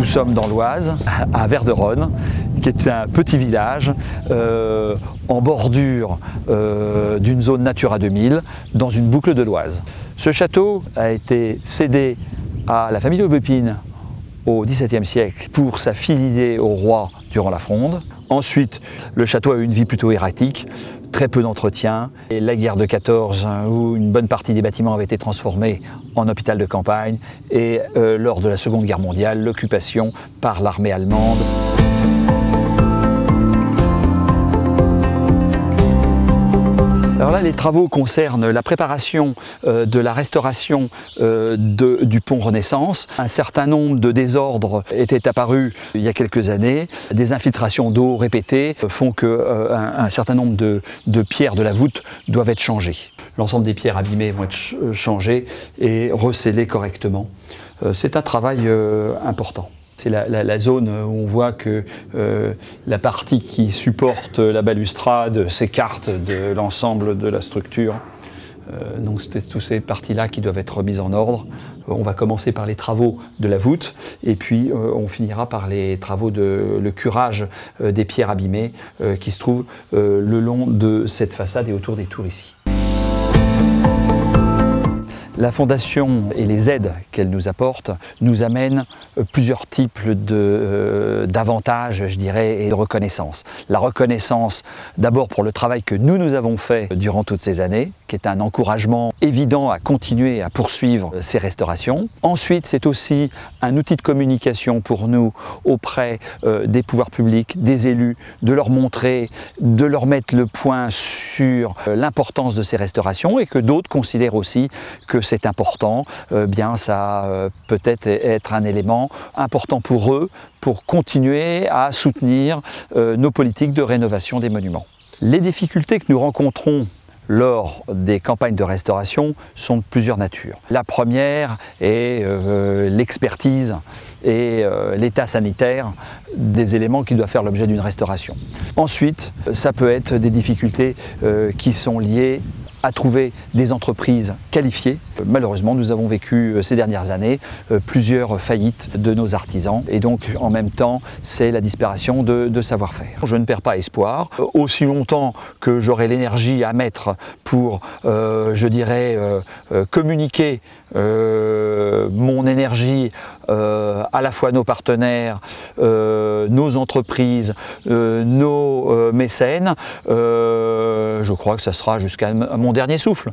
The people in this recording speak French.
sommes dans l'Oise, à Verderonne, qui est un petit village en bordure d'une zone Natura 2000, dans une boucle de l'Oise. Ce château a été cédé à la famille d'Aubépine au XVIIe siècle pour sa fidélité au roi durant la Fronde. Ensuite, le château a eu une vie plutôt erratique, très peu d'entretien. Et la guerre de 14, où une bonne partie des bâtiments avaient été transformés en hôpital de campagne, et lors de la Seconde Guerre mondiale, l'occupation par l'armée allemande. Alors là, les travaux concernent la préparation de la restauration du pont Renaissance. Un certain nombre de désordres étaient apparus il y a quelques années. Des infiltrations d'eau répétées font qu'un certain nombre de pierres de la voûte doivent être changées. L'ensemble des pierres abîmées vont être changées et recellées correctement. C'est un travail important. C'est la zone où on voit que la partie qui supporte la balustrade s'écarte de l'ensemble de la structure. Donc c'est toutes ces parties-là qui doivent être remises en ordre. On va commencer par les travaux de la voûte et puis on finira par les travaux de le curage des pierres abîmées qui se trouvent le long de cette façade et autour des tours ici. La Fondation et les aides qu'elle nous apporte nous amènent plusieurs types d'avantages, je dirais, et de reconnaissance. La reconnaissance d'abord pour le travail que nous avons fait durant toutes ces années, qui est un encouragement évident à continuer à poursuivre ces restaurations. Ensuite, c'est aussi un outil de communication pour nous auprès des pouvoirs publics, des élus, de leur montrer, de leur mettre le point sur l'importance de ces restaurations et que d'autres considèrent aussi que c'est important, bien ça peut-être être un élément important pour eux pour continuer à soutenir nos politiques de rénovation des monuments. Les difficultés que nous rencontrons lors des campagnes de restauration sont de plusieurs natures. La première est l'expertise et l'état sanitaire des éléments qui doivent faire l'objet d'une restauration. Ensuite, ça peut être des difficultés qui sont liées à trouver des entreprises qualifiées. Malheureusement, nous avons vécu ces dernières années plusieurs faillites de nos artisans et donc en même temps, c'est la disparition de savoir-faire. Je ne perds pas espoir. Aussi longtemps que j'aurai l'énergie à mettre pour, je dirais, communiquer mon énergie à la fois nos partenaires, nos entreprises, nos mécènes, je crois que ça sera jusqu'à mon dernier souffle.